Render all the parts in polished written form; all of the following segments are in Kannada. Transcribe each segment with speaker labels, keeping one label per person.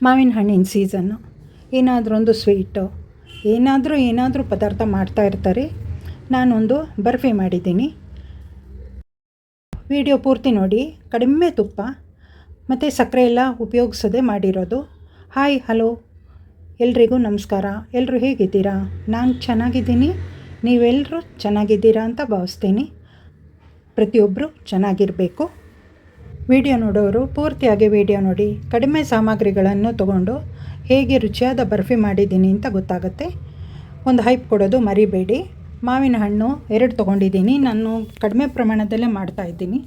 Speaker 1: ಮಾವಿನ ಹಣ್ಣಿನ ಸೀಸನ್ನು. ಏನಾದರೂ ಒಂದು ಸ್ವೀಟು, ಏನಾದರೂ ಪದಾರ್ಥ ಮಾಡ್ತಾ ಇರ್ತಾರೆ. ನಾನೊಂದು ಬರ್ಫಿ ಮಾಡಿದ್ದೀನಿ. ವಿಡಿಯೋ ಪೂರ್ತಿ ನೋಡಿ. ಕಡಿಮೆ ತುಪ್ಪ ಮತ್ತು ಸಕ್ಕರೆ ಎಲ್ಲ ಉಪಯೋಗಿಸದೆ ಮಾಡಿರೋದು. ಹಾಯ್ ಹಲೋ ಎಲ್ರಿಗೂ ನಮಸ್ಕಾರ. ಎಲ್ಲರೂ ಹೇಗಿದ್ದೀರಾ? ನಾನು ಚೆನ್ನಾಗಿದ್ದೀನಿ. ನೀವೆಲ್ಲರೂ ಚೆನ್ನಾಗಿದ್ದೀರಾ ಅಂತ ಭಾವಿಸ್ತೀನಿ. ಪ್ರತಿಯೊಬ್ಬರು ಚೆನ್ನಾಗಿರಬೇಕು. ವಿಡಿಯೋ ನೋಡೋರು ಪೂರ್ತಿಯಾಗಿ ವಿಡಿಯೋ ನೋಡಿ. ಕಡಿಮೆ ಸಾಮಗ್ರಿಗಳನ್ನು ತಗೊಂಡು ಹೇಗೆ ರುಚಿಯಾದ ಬರ್ಫಿ ಮಾಡಿದ್ದೀನಿ ಅಂತ ಗೊತ್ತಾಗುತ್ತೆ. ಒಂದು ಹೈಪ್ ಕೊಡೋದು ಮರಿಬೇಡಿ. ಮಾವಿನ ಹಣ್ಣು 2 ತೊಗೊಂಡಿದ್ದೀನಿ. ನಾನು ಕಡಿಮೆ ಪ್ರಮಾಣದಲ್ಲೇ ಮಾಡ್ತಾಯಿದ್ದೀನಿ.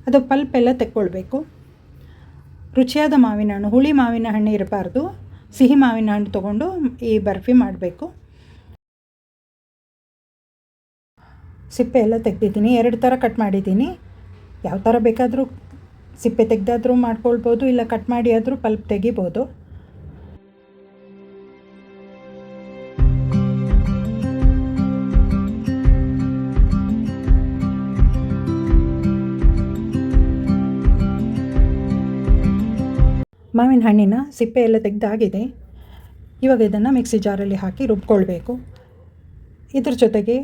Speaker 1: ಅದು ಪಲ್ಪ್ ಎಲ್ಲ ತೆಕ್ಕೊಳ್ಬೇಕು. ರುಚಿಯಾದ ಮಾವಿನ ಹಣ್ಣು, ಹುಳಿ ಮಾವಿನ ಹಣ್ಣು ಇರಬಾರ್ದು. ಸಿಹಿ ಮಾವಿನ ಹಣ್ಣು ತೊಗೊಂಡು ಈ ಬರ್ಫಿ ಮಾಡಬೇಕು. ಸಿಪ್ಪೆ ಎಲ್ಲ ತೆಗೆದಿದ್ದೀನಿ. 2 ಥರ ಕಟ್ ಮಾಡಿದ್ದೀನಿ. ಯಾವ ಥರ ಬೇಕಾದರೂ ಸಿಪ್ಪೆ ತೆಗೆದಾದರೂ ಮಾಡ್ಕೊಳ್ಬೋದು, ಇಲ್ಲ ಕಟ್ ಮಾಡಿ ಆದರೂ ಪಲ್ಪ್ ತೆಗಿಬೋದು. ಮಾವಿನ ಹಣ್ಣಿನ ಸಿಪ್ಪೆ ಎಲ್ಲ ತೆಗೆದಾಗಿದೆ. ಇವಾಗ ಇದನ್ನು ಮಿಕ್ಸಿ ಜಾರಲ್ಲಿ ಹಾಕಿ ರುಬ್ಕೊಳ್ಬೇಕು. ಇದ್ರ ಜೊತೆಗೆ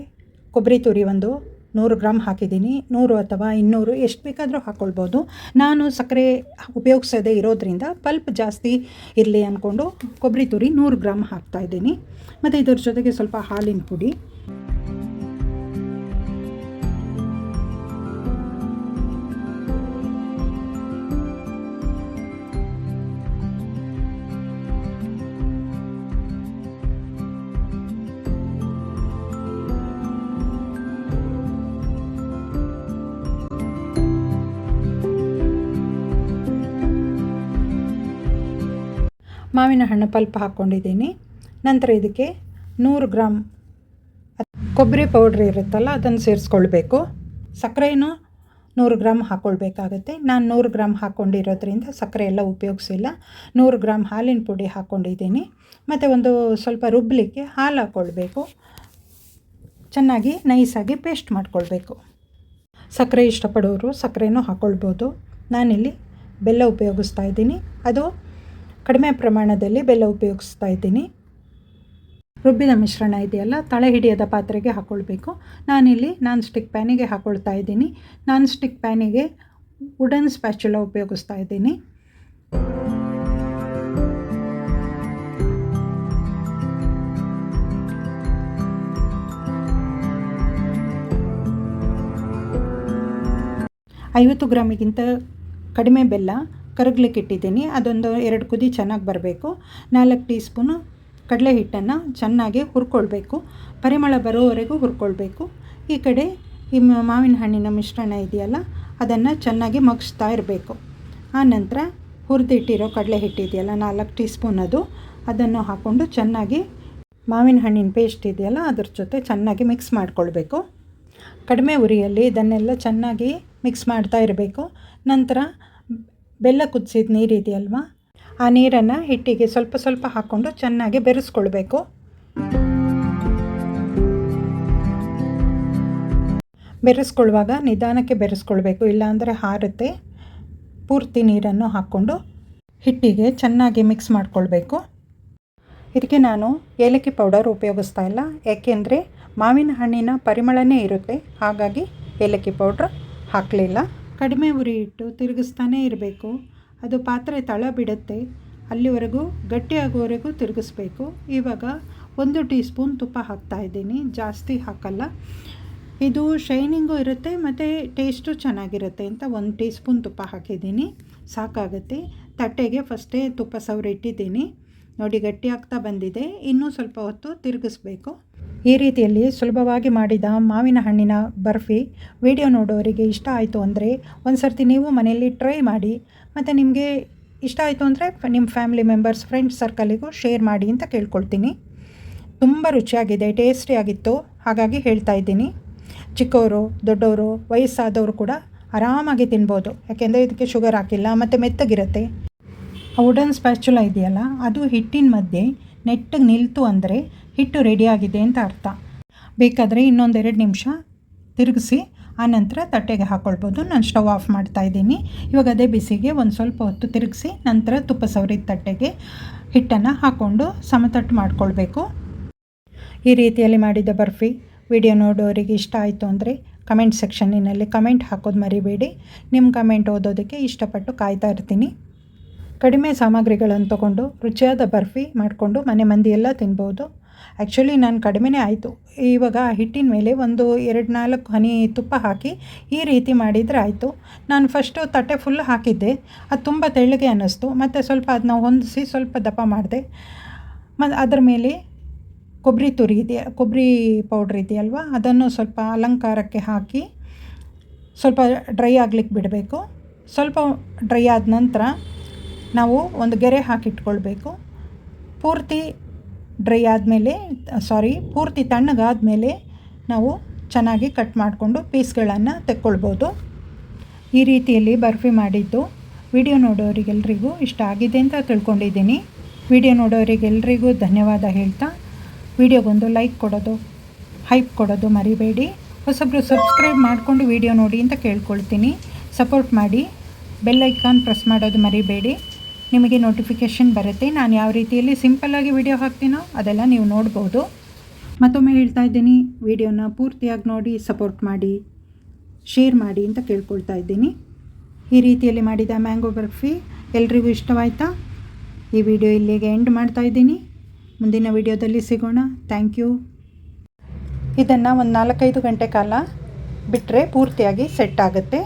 Speaker 1: ಕೊಬ್ಬರಿ ತುರಿ ಒಂದು 100 ಗ್ರಾಮ್ ಹಾಕಿದ್ದೀನಿ. 100 ಅಥವಾ 200 ಎಷ್ಟು ಬೇಕಾದರೂ ಹಾಕ್ಕೊಳ್ಬೋದು. ನಾನು ಸಕ್ಕರೆ ಉಪಯೋಗಿಸೋದೇ ಇರೋದ್ರಿಂದ ಪಲ್ಪ್ ಜಾಸ್ತಿ ಇರಲಿ ಅಂದ್ಕೊಂಡು ಕೊಬ್ಬರಿ ತುರಿ 100 ಗ್ರಾಮ್ ಹಾಕ್ತಾಯಿದ್ದೀನಿ. ಮತ್ತು ಇದ್ರ ಜೊತೆಗೆ ಸ್ವಲ್ಪ ಹಾಲಿನ ಪುಡಿ, ಮಾವಿನ ಹಣ್ಣು ಪಲ್ಪ್ ಹಾಕ್ಕೊಂಡಿದ್ದೀನಿ. ನಂತರ ಇದಕ್ಕೆ 100 ಗ್ರಾಮ್ ಕೊಬ್ಬರಿ ಪೌಡ್ರ್ ಇರುತ್ತಲ್ಲ ಅದನ್ನು ಸೇರಿಸ್ಕೊಳ್ಬೇಕು. ಸಕ್ಕರೆನೂ 100 ಗ್ರಾಮ್ ಹಾಕ್ಕೊಳ್ಬೇಕಾಗತ್ತೆ. ನಾನು 100 ಗ್ರಾಮ್ ಹಾಕ್ಕೊಂಡಿರೋದ್ರಿಂದ ಸಕ್ಕರೆ ಎಲ್ಲ ಉಪಯೋಗಿಸಿಲ್ಲ. 100 ಗ್ರಾಮ್ ಹಾಲಿನ ಪುಡಿ ಹಾಕ್ಕೊಂಡಿದ್ದೀನಿ. ಮತ್ತು ಒಂದು ಸ್ವಲ್ಪ ರುಬ್ಬಲಿಕ್ಕೆ ಹಾಲು ಹಾಕ್ಕೊಳ್ಬೇಕು. ಚೆನ್ನಾಗಿ ನೈಸಾಗಿ ಪೇಸ್ಟ್ ಮಾಡ್ಕೊಳ್ಬೇಕು. ಸಕ್ಕರೆ ಇಷ್ಟಪಡೋರು ಸಕ್ಕರೆನೂ ಹಾಕ್ಕೊಳ್ಬೋದು. ನಾನಿಲ್ಲಿ ಬೆಲ್ಲ ಉಪಯೋಗಿಸ್ತಾ ಇದ್ದೀನಿ. ಅದು ಕಡಿಮೆ ಪ್ರಮಾಣದಲ್ಲಿ ಬೆಲ್ಲ ಉಪಯೋಗಿಸ್ತಾ ಇದ್ದೀನಿ. ರುಬ್ಬಿದ ಮಿಶ್ರಣ ಇದೆಯಲ್ಲ, ತಳೆ ಹಿಡಿಯದ ಪಾತ್ರೆಗೆ ಹಾಕ್ಕೊಳ್ಬೇಕು. ನಾನಿಲ್ಲಿ ನಾನ್ ಸ್ಟಿಕ್ ಪ್ಯಾನಿಗೆ ಹಾಕ್ಕೊಳ್ತಾ ಇದ್ದೀನಿ. ನಾನ್ ಸ್ಟಿಕ್ ಪ್ಯಾನಿಗೆ ವುಡನ್ ಸ್ಪ್ಯಾಚುಲಾ ಉಪಯೋಗಿಸ್ತಾ ಇದ್ದೀನಿ. $50 ಗ್ರಾಮಿಗಿಂತ ಕಡಿಮೆ ಬೆಲ್ಲ ಕರಗಲಿಕ್ಕೆ ಇಟ್ಟಿದ್ದೀನಿ. ಅದೊಂದು 2 ಕುದಿ ಚೆನ್ನಾಗಿ ಬರಬೇಕು. 4 ಟೀ ಸ್ಪೂನು ಕಡಲೆ ಹಿಟ್ಟನ್ನು ಚೆನ್ನಾಗಿ ಹುರ್ಕೊಳ್ಬೇಕು. ಪರಿಮಳ ಬರೋವರೆಗೂ ಹುರ್ಕೊಳ್ಬೇಕು. ಈ ಕಡೆ ಈ ಮಾವಿನ ಹಣ್ಣಿನ ಮಿಶ್ರಣ ಇದೆಯಲ್ಲ ಅದನ್ನು ಚೆನ್ನಾಗಿ ಮಗ್ಸ್ತಾ ಇರಬೇಕು. ಆನಂತರ ಹುರಿದಿಟ್ಟಿರೋ ಕಡಲೆ ಹಿಟ್ಟಿದೆಯಲ್ಲ 4 ಟೀ ಸ್ಪೂನ್ ಅದನ್ನು ಹಾಕ್ಕೊಂಡು ಚೆನ್ನಾಗಿ ಮಾವಿನ ಹಣ್ಣಿನ ಪೇಸ್ಟ್ ಇದೆಯಲ್ಲ ಅದ್ರ ಜೊತೆ ಚೆನ್ನಾಗಿ ಮಿಕ್ಸ್ ಮಾಡ್ಕೊಳ್ಬೇಕು. ಕಡಿಮೆ ಉರಿಯಲ್ಲಿ ಇದನ್ನೆಲ್ಲ ಚೆನ್ನಾಗಿ ಮಿಕ್ಸ್ ಮಾಡ್ತಾ ಇರಬೇಕು. ನಂತರ ಬೆಲ್ಲ ಕುದಿಸಿದ ನೀರಿದೆಯಲ್ವ, ಆ ನೀರನ್ನು ಹಿಟ್ಟಿಗೆ ಸ್ವಲ್ಪ ಸ್ವಲ್ಪ ಹಾಕ್ಕೊಂಡು ಚೆನ್ನಾಗಿ ಬೆರೆಸ್ಕೊಳ್ಬೇಕು. ಬೆರೆಸ್ಕೊಳ್ಳುವಾಗ ನಿಧಾನಕ್ಕೆ ಬೆರೆಸ್ಕೊಳ್ಬೇಕು, ಇಲ್ಲಾಂದರೆ ಹಾರುತ್ತೆ. ಪೂರ್ತಿ ನೀರನ್ನು ಹಾಕ್ಕೊಂಡು ಹಿಟ್ಟಿಗೆ ಚೆನ್ನಾಗಿ ಮಿಕ್ಸ್ ಮಾಡ್ಕೊಳ್ಬೇಕು. ಇದಕ್ಕೆ ನಾನು ಏಲಕ್ಕಿ ಪೌಡರ್ ಉಪಯೋಗಿಸ್ತಾ ಇಲ್ಲ, ಯಾಕೆಂದರೆ ಮಾವಿನ ಹಣ್ಣಿನ ಪರಿಮಳನೇ ಇರುತ್ತೆ. ಹಾಗಾಗಿ ಏಲಕ್ಕಿ ಪೌಡ್ರ್ ಹಾಕಲಿಲ್ಲ. ಕಡಿಮೆ ಉರಿ ಇಟ್ಟು ತಿರುಗಿಸ್ತಾನೇ ಇರಬೇಕು. ಅದು ಪಾತ್ರೆ ತಳ ಬಿಡುತ್ತೆ. ಅಲ್ಲಿವರೆಗೂ ಗಟ್ಟಿಯಾಗುವವರೆಗೂ ತಿರುಗಿಸ್ಬೇಕು. ಇವಾಗ 1 ಟೀ ಸ್ಪೂನ್ ತುಪ್ಪ ಹಾಕ್ತಾಯಿದ್ದೀನಿ, ಜಾಸ್ತಿ ಹಾಕಲ್ಲ. ಇದು ಶೈನಿಂಗು ಇರುತ್ತೆ ಮತ್ತು ಟೇಸ್ಟು ಚೆನ್ನಾಗಿರುತ್ತೆ ಅಂತ 1 ಟೀ ಸ್ಪೂನ್ ತುಪ್ಪ ಹಾಕಿದ್ದೀನಿ, ಸಾಕಾಗುತ್ತೆ. ತಟ್ಟೆಗೆ ಫಸ್ಟೇ ತುಪ್ಪ ಸವರಿಟ್ಟಿದ್ದೀನಿ. ನೋಡಿ ಗಟ್ಟಿ ಆಗ್ತಾ ಬಂದಿದೆ. ಇನ್ನೂ ಸ್ವಲ್ಪ ಹೊತ್ತು ತಿರುಗಿಸ್ಬೇಕು. ಈ ರೀತಿಯಲ್ಲಿ ಸುಲಭವಾಗಿ ಮಾಡಿದ ಮಾವಿನ ಹಣ್ಣಿನ ಬರ್ಫಿ ವಿಡಿಯೋ ನೋಡೋರಿಗೆ ಇಷ್ಟ ಆಯಿತು ಅಂದರೆ ಒಂದು ಸರ್ತಿ ನೀವು ಮನೆಯಲ್ಲಿ ಟ್ರೈ ಮಾಡಿ. ಮತ್ತು ನಿಮಗೆ ಇಷ್ಟ ಆಯಿತು ಅಂದರೆ ನಿಮ್ಮ ಫ್ಯಾಮಿಲಿ ಮೆಂಬರ್ಸ್, ಫ್ರೆಂಡ್ಸ್ ಸರ್ಕಲಿಗೂ ಶೇರ್ ಮಾಡಿ ಅಂತ ಕೇಳ್ಕೊಳ್ತೀನಿ. ತುಂಬ ರುಚಿಯಾಗಿದೆ, ಟೇಸ್ಟಿಯಾಗಿತ್ತು, ಹಾಗಾಗಿ ಹೇಳ್ತಾ ಇದ್ದೀನಿ. ಚಿಕ್ಕವರು, ದೊಡ್ಡವರು, ವಯಸ್ಸಾದವರು ಕೂಡ ಆರಾಮಾಗಿ ತಿನ್ಬೋದು. ಯಾಕೆಂದರೆ ಇದಕ್ಕೆ ಶುಗರ್ ಹಾಕಿಲ್ಲ ಮತ್ತು ಮೆತ್ತಗಿರುತ್ತೆ. ವುಡನ್ ಸ್ಪ್ಯಾಚುಲಾ ಇದೆಯಲ್ಲ ಅದು ಹಿಟ್ಟಿನ ಮಧ್ಯೆ ನೆಟ್ಟಗೆ ನಿಲ್ತು ಅಂದರೆ ಹಿಟ್ಟು ರೆಡಿಯಾಗಿದೆ ಅಂತ ಅರ್ಥ. ಬೇಕಾದರೆ ಇನ್ನೊಂದು 2 ನಿಮಿಷ ತಿರುಗಿಸಿ ಆನಂತರ ತಟ್ಟೆಗೆ ಹಾಕ್ಕೊಳ್ಬೋದು. ನಾನು ಸ್ಟವ್ ಆಫ್ ಮಾಡ್ತಾಯಿದ್ದೀನಿ. ಇವಾಗ ಅದೇ ಬಿಸಿಗೆ ಒಂದು ಸ್ವಲ್ಪ ಹೊತ್ತು ತಿರುಗಿಸಿ ನಂತರ ತುಪ್ಪ ಸವರಿದ ತಟ್ಟೆಗೆ ಹಿಟ್ಟನ್ನು ಹಾಕ್ಕೊಂಡು ಸಮತಟ್ಟು ಮಾಡಿಕೊಳ್ಬೇಕು. ಈ ರೀತಿಯಲ್ಲಿ ಮಾಡಿದ ಬರ್ಫಿ ವಿಡಿಯೋ ನೋಡೋರಿಗೆ ಇಷ್ಟ ಆಯಿತು ಅಂದರೆ ಕಮೆಂಟ್ ಸೆಕ್ಷನ್ನಿನಲ್ಲಿ ಕಮೆಂಟ್ ಹಾಕೋದು ಮರಿಬೇಡಿ. ನಿಮ್ಮ ಕಮೆಂಟ್ ಓದೋದಕ್ಕೆ ಇಷ್ಟಪಟ್ಟು ಕಾಯ್ತಾ ಇರ್ತೀನಿ. ಕಡಿಮೆ ಸಾಮಗ್ರಿಗಳನ್ನು ತೊಗೊಂಡು ರುಚಿಯಾದ ಬರ್ಫಿ ಮಾಡಿಕೊಂಡು ಮನೆ ಮಂದಿ ಎಲ್ಲ ತಿನ್ಬೋದು. ಆ್ಯಕ್ಚುಲಿ ನಾನು ಕಡಿಮೆನೇ ಆಯಿತು. ಇವಾಗ ಹಿಟ್ಟಿನ ಮೇಲೆ ಒಂದು 2-4 ಹನಿ ತುಪ್ಪ ಹಾಕಿ ಈ ರೀತಿ ಮಾಡಿದರೆ ಆಯಿತು. ನಾನು ಫಸ್ಟು ತಟ್ಟೆ ಫುಲ್ ಹಾಕಿದ್ದೆ, ಅದು ತುಂಬ ತೆಳ್ಳಗೆ ಅನ್ನಿಸ್ತು. ಮತ್ತು ಸ್ವಲ್ಪ ಅದನ್ನ ಹೊಂದಿಸಿ ಸ್ವಲ್ಪ ದಪ್ಪ ಮಾಡಿದೆ. ಮತ್ತು ಅದರ ಮೇಲೆ ಕೊಬ್ಬರಿ ಪೌಡ್ರ್ ಇದೆಯಲ್ವ, ಅದನ್ನು ಸ್ವಲ್ಪ ಅಲಂಕಾರಕ್ಕೆ ಹಾಕಿ ಸ್ವಲ್ಪ ಡ್ರೈ ಆಗ್ಲಿಕ್ಕೆ ಬಿಡಬೇಕು. ಸ್ವಲ್ಪ ಡ್ರೈ ಆದ ನಂತರ ನಾವು ಒಂದು ಗೆರೆ ಹಾಕಿಟ್ಕೊಳ್ಬೇಕು. ಪೂರ್ತಿ ತಣ್ಣಗಾದಮೇಲೆ ನಾವು ಚೆನ್ನಾಗಿ ಕಟ್ ಮಾಡಿಕೊಂಡು ಪೀಸ್ಗಳನ್ನು ತೆಕ್ಕೊಳ್ಬೋದು. ಈ ರೀತಿಯಲ್ಲಿ ಬರ್ಫಿ ಮಾಡಿದ್ದು ವಿಡಿಯೋ ನೋಡೋರಿಗೆಲ್ರಿಗೂ ಇಷ್ಟ ಆಗಿದೆ ಅಂತ ತಿಳ್ಕೊಂಡಿದ್ದೀನಿ. ವಿಡಿಯೋ ನೋಡೋರಿಗೆಲ್ರಿಗೂ ಧನ್ಯವಾದ ಹೇಳ್ತಾ ವಿಡಿಯೋಗೊಂದು ಲೈಕ್ ಕೊಡೋದು, ಹೈಪ್ ಕೊಡೋದು ಮರಿಬೇಡಿ. ಹೊಸಬ್ರು ಸಬ್ಸ್ಕ್ರೈಬ್ ಮಾಡಿಕೊಂಡು ವಿಡಿಯೋ ನೋಡಿ ಅಂತ ಕೇಳ್ಕೊಳ್ತೀನಿ. ಸಪೋರ್ಟ್ ಮಾಡಿ, ಬೆಲ್ ಐಕಾನ್ ಪ್ರೆಸ್ ಮಾಡೋದು ಮರಿಬೇಡಿ. ನಿಮಗೆ ನೋಟಿಫಿಕೇಷನ್ ಬರುತ್ತೆ. ನಾನು ಯಾವ ರೀತಿಯಲ್ಲಿ ಸಿಂಪಲ್ಲಾಗಿ ವಿಡಿಯೋ ಹಾಕ್ತೀನೋ ಅದೆಲ್ಲ ನೀವು ನೋಡ್ಬೋದು. ಮತ್ತೊಮ್ಮೆ ಹೇಳ್ತಾ ಇದ್ದೀನಿ, ವಿಡಿಯೋನ ಪೂರ್ತಿಯಾಗಿ ನೋಡಿ ಸಪೋರ್ಟ್ ಮಾಡಿ, ಶೇರ್ ಮಾಡಿ ಅಂತ ಕೇಳ್ಕೊಳ್ತಾ ಇದ್ದೀನಿ. ಈ ರೀತಿಯಲ್ಲಿ ಮಾಡಿದ ಮ್ಯಾಂಗೋ ಬರ್ಫಿ ಎಲ್ರಿಗೂ ಇಷ್ಟವಾಯ್ತಾ? ಈ ವಿಡಿಯೋ ಇಲ್ಲಿಗೆ ಎಂಡ್ ಮಾಡ್ತಾ ಇದ್ದೀನಿ. ಮುಂದಿನ ವಿಡಿಯೋದಲ್ಲಿ ಸಿಗೋಣ. Thank you. ಇದನ್ನು ಒಂದು 4-5 ಗಂಟೆ ಕಾಲ ಬಿಟ್ಟರೆ ಪೂರ್ತಿಯಾಗಿ ಸೆಟ್ ಆಗುತ್ತೆ.